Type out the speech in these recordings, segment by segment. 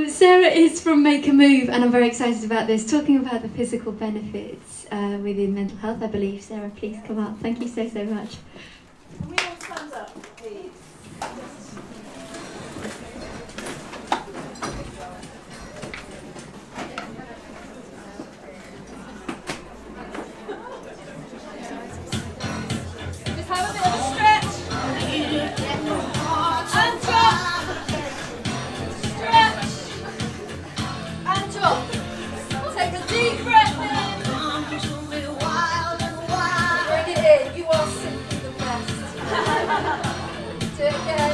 Sarah is from Make a Move, and I'm very excited about this, talking about the physical benefits within mental health, I believe. Sarah, please come up. Thank you so much. Can we all stand up, please? Just have a bit of a stretch. And drop. Stretch. And drop. Take a deep breath in. Bring it in. You are simply the best. Do it again.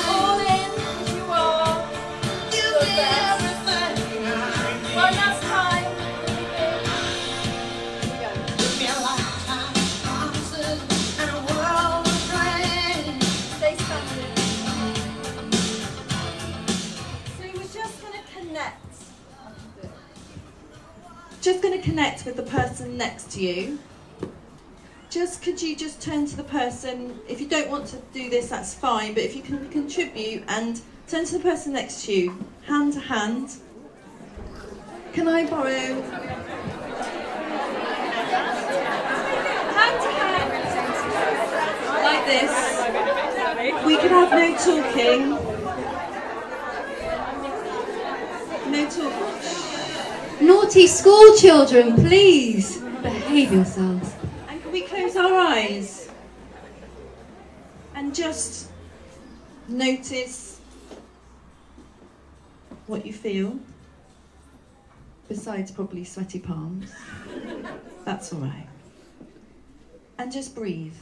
All in. You are the best. One last time. Stay standing. So we're just going to connect. Just going to connect with the person next to you. Could you just turn to the person, if you don't want to do this, that's fine, but if you can contribute and turn to the person next to you, hand to hand. Can I borrow? Hand to hand. Like this. We can have no talking. No talking. Naughty school children, please behave yourselves. And can we close our eyes and just notice what you feel, besides probably sweaty palms. That's all right. And just breathe.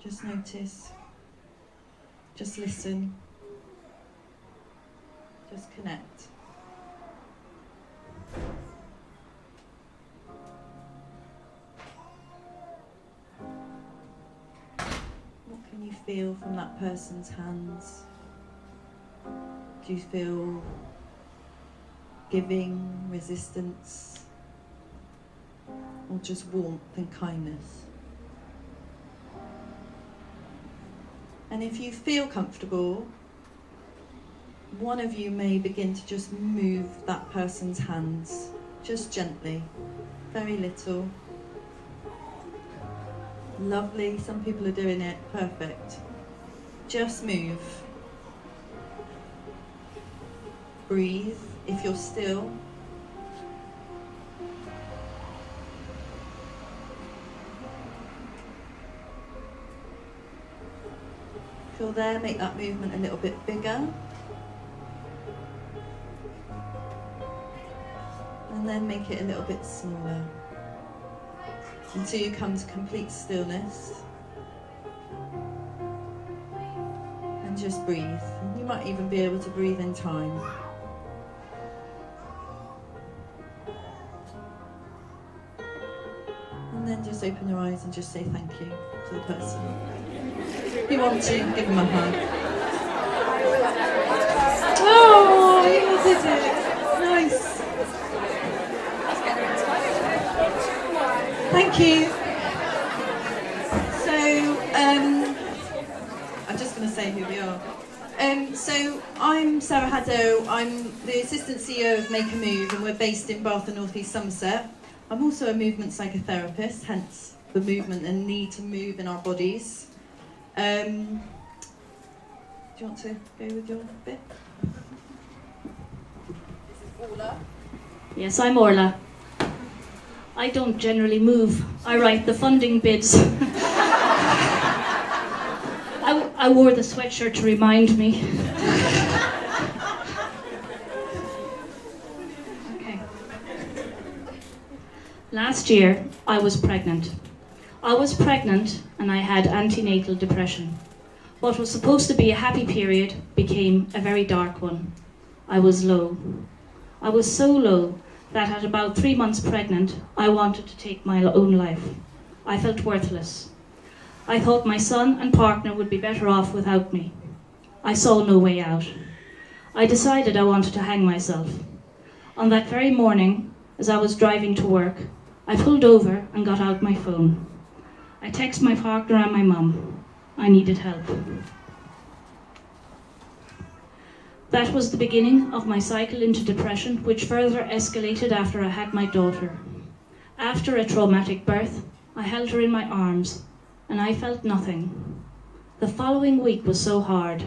Just notice. Just listen. Just connect. What can you feel from that person's hands? Do you feel giving, resistance, or just warmth and kindness? And if you feel comfortable, one of you may begin to just move that person's hands, just gently, very little. Lovely, some people are doing it, perfect. Just move. Breathe, if you're still. If you're there, make that movement a little bit bigger. And then make it a little bit smaller. Until you come to complete stillness. And just breathe. You might even be able to breathe in time. And then just open your eyes and just say thank you to the person. If you want to, give them a hug. Oh, you did it. Nice. Thank you. So, I'm just going to say who we are. So, I'm Sarah Haddow. I'm the Assistant CEO of Make a Move, and we're based in Bath and North East Somerset. I'm also a movement psychotherapist, hence the movement and need to move in our bodies. Do you want to go with your bit? This is Orla. Yes, I'm Orla. I don't generally move. I write the funding bids. I wore the sweatshirt to remind me. Okay. Last year, I was pregnant. I was pregnant and I had antenatal depression. What was supposed to be a happy period became a very dark one. I was low. I was so low that at about 3 months pregnant, I wanted to take my own life. I felt worthless. I thought my son and partner would be better off without me. I saw no way out. I decided I wanted to hang myself. On that very morning, as I was driving to work, I pulled over and got out my phone. I texted my partner and my mum. I needed help. That was the beginning of my cycle into depression, which further escalated after I had my daughter. After a traumatic birth, I held her in my arms, and I felt nothing. The following week was so hard.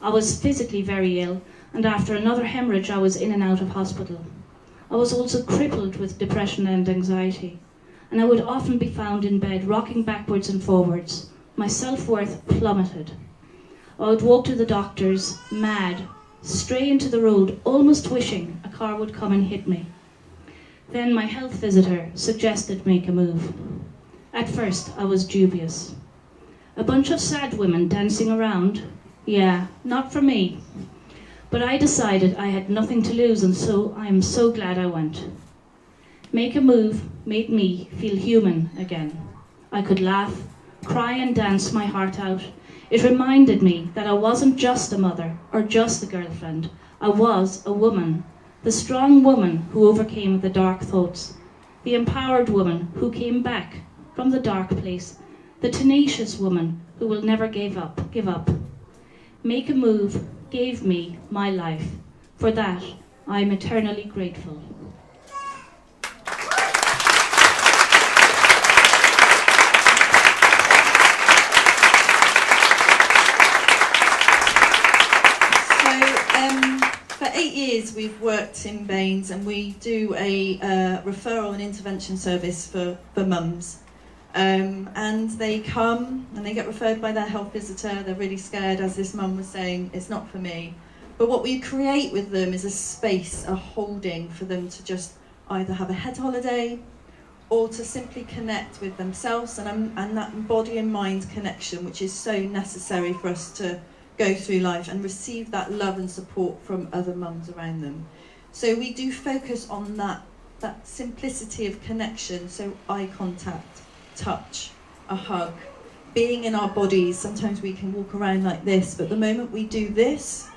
I was physically very ill, and after another hemorrhage, I was in and out of hospital. I was also crippled with depression and anxiety, and I would often be found in bed, rocking backwards and forwards. My self-worth plummeted. I would walk to the doctors, mad, stray into the road, almost wishing a car would come and hit me. Then my health visitor suggested make a move. At first, I was dubious. A bunch of sad women dancing around? Yeah, not for me. But I decided I had nothing to lose, and so I am so glad I went. Make a move made me feel human again. I could laugh, cry and dance my heart out. It reminded me that I wasn't just a mother or just a girlfriend. I was a woman, the strong woman who overcame the dark thoughts, the empowered woman who came back from the dark place, the tenacious woman who will never give up. Make a move gave me my life. For that, I am eternally grateful. For 8 years we've worked in Baines, and we do a referral and intervention service for mums. And they come and they get referred by their health visitor. They're really scared, as this mum was saying, it's not for me. But what we create with them is a space, a holding for them to just either have a head holiday or to simply connect with themselves and that body and mind connection, which is so necessary for us to go through life and receive that love and support from other mums around them. So we do focus on that simplicity of connection, so eye contact, touch, a hug, being in our bodies. Sometimes we can walk around like this, but the moment we do this,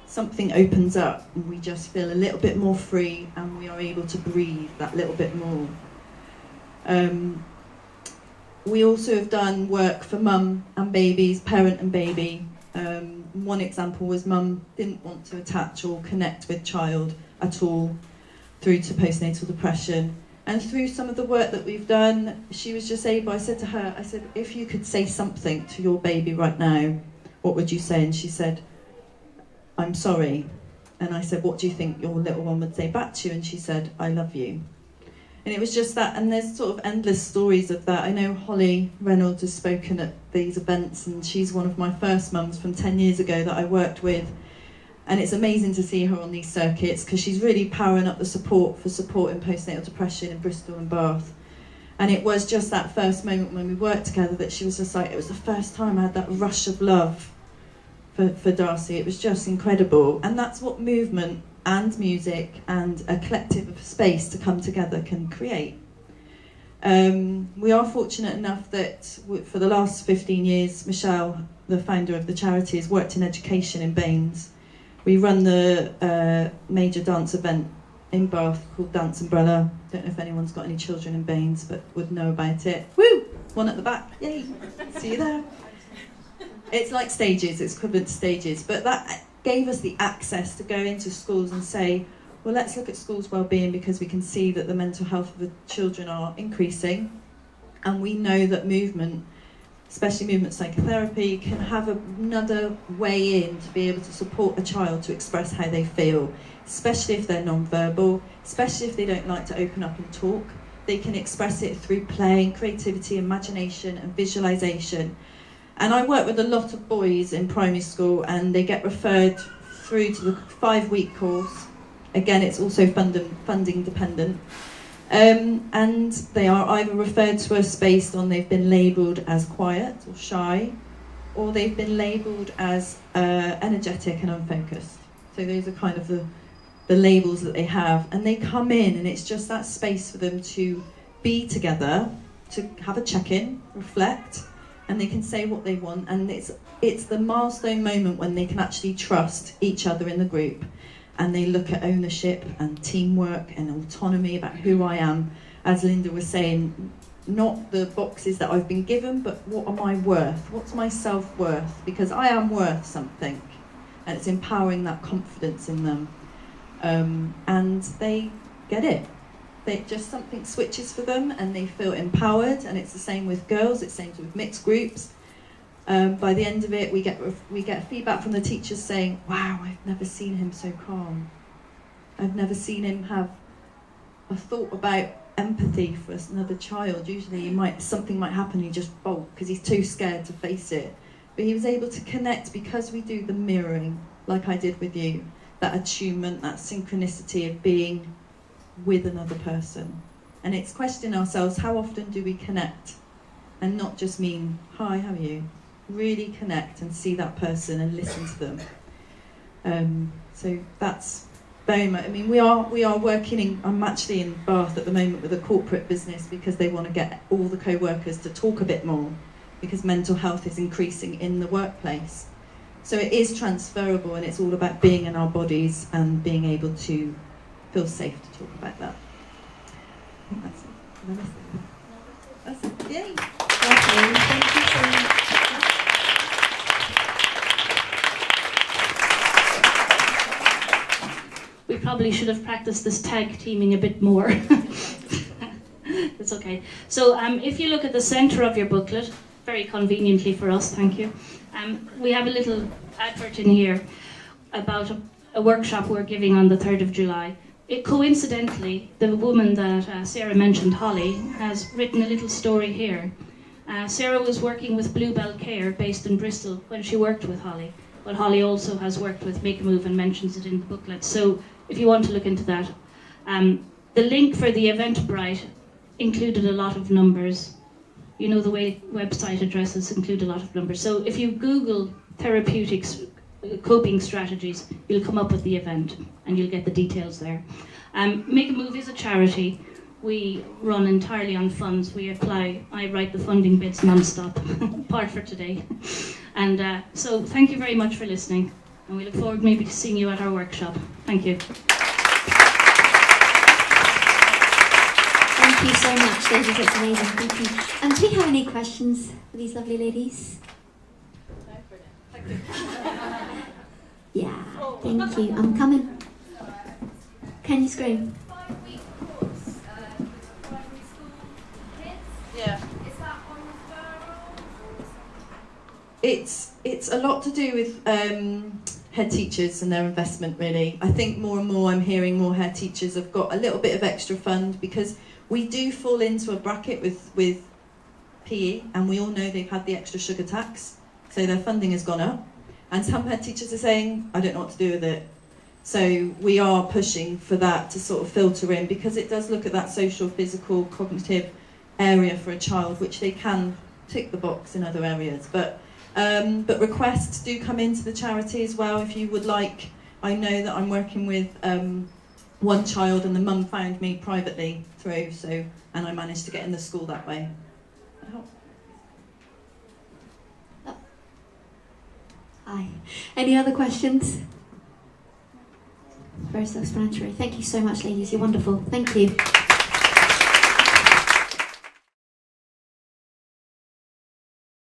something opens up and we just feel a little bit more free, and we are able to breathe that little bit more. We also have done work for mum and babies, parent and baby. One example was mum didn't want to attach or connect with child at all, through to postnatal depression. And through some of the work that we've done, she was just able, I said to her, if you could say something to your baby right now, what would you say? And she said, I'm sorry. And I said, what do you think your little one would say back to you? And she said, I love you. And it was just that, and there's sort of endless stories of that. I know Holly Reynolds has spoken at these events, and she's one of my first mums from 10 years ago that I worked with. And it's amazing to see her on these circuits, because she's really powering up the support in postnatal depression in Bristol and Bath. And it was just that first moment when we worked together that she was just like, it was the first time I had that rush of love for Darcy. It was just incredible. And that's what movement and music and a collective space to come together can create. We are fortunate enough that for the last 15 years, Michelle, the founder of the charity, has worked in education in Baines. We run the major dance event in Bath called Dance Umbrella. Don't know if anyone's got any children in Baines, but would know about it. Woo! One at the back, yay! See you there. It's like stages, it's equivalent to stages, but that gave us the access to go into schools and say, well, let's look at schools' well-being, because we can see that the mental health of the children are increasing, and we know that movement, especially movement psychotherapy, can have another way in to be able to support a child to express how they feel, especially if they're non-verbal, especially if they don't like to open up and talk. They can express it through play, creativity, imagination and visualization. And I work with a lot of boys in primary school, and they get referred through to the 5-week course. Again, it's also funding dependent. And they are either referred to us based on they've been labelled as quiet or shy, or they've been labelled as energetic and unfocused. So those are kind of the labels that they have. And they come in, and it's just that space for them to be together, to have a check-in, reflect, and they can say what they want. And it's the milestone moment when they can actually trust each other in the group, and they look at ownership and teamwork and autonomy about who I am. As Linda was saying, not the boxes that I've been given, but what am I worth? What's my self-worth? Because I am worth something, and it's empowering that confidence in them. And they get it. Just something switches for them, and they feel empowered. And it's the same with girls. It's the same with mixed groups. By the end of it, we get feedback from the teachers saying, "Wow, I've never seen him so calm. I've never seen him have a thought about empathy for another child. Usually something might happen, he just bolt because he's too scared to face it. But he was able to connect because we do the mirroring, like I did with you, that attunement, that synchronicity of being with another person. And it's questioning ourselves, how often do we connect? And not just mean, hi, how are you? Really connect and see that person and listen to them. So that's very much, I mean, we are working I'm actually in Bath at the moment with a corporate business because they want to get all the co-workers to talk a bit more because mental health is increasing in the workplace. So it is transferable, and it's all about being in our bodies and being able to feel safe to talk about that. I think that's it. That's it. Yay! Lovely. Thank you so much. We probably should have practiced this tag teaming a bit more. That's okay. So if you look at the centre of your booklet, very conveniently for us, thank you, we have a little advert in here about a workshop we're giving on the 3rd of July. Coincidentally, the woman that Sarah mentioned, Holly, has written a little story here. Sarah was working with Bluebell Care based in Bristol when she worked with Holly, but Holly also has worked with Make a Move and mentions it in the booklet. So if you want to look into that. The link for the Eventbrite included a lot of numbers. You know the way website addresses include a lot of numbers. So if you Google therapeutics coping strategies, you'll come up with the event and you'll get the details there. Make a Move is a charity. We run entirely on funds. I write the funding bits non-stop, apart for today. And so thank you very much for listening. And we look forward maybe to seeing you at our workshop. Thank you. Thank you so much, ladies. It's amazing. Thank you. Do we have any questions for these lovely ladies? Yeah, thank you. I'm coming. Can you scream? 5-week course, primary school kids. Yeah. Is that on referral or is It's a lot to do with head teachers and their investment, really. I think more and more I'm hearing more head teachers have got a little bit of extra fund because we do fall into a bracket with PE, and we all know they've had the extra sugar tax, so their funding has gone up. And some head teachers are saying, I don't know what to do with it. So we are pushing for that to sort of filter in, because it does look at that social, physical, cognitive area for a child, which they can tick the box in other areas. But requests do come into the charity as well if you would like. I know that I'm working with one child, and the mum found me privately through, and I managed to get in the school that way. Hi. Any other questions? Very self-explanatory. Thank you so much, ladies. You're wonderful. Thank you.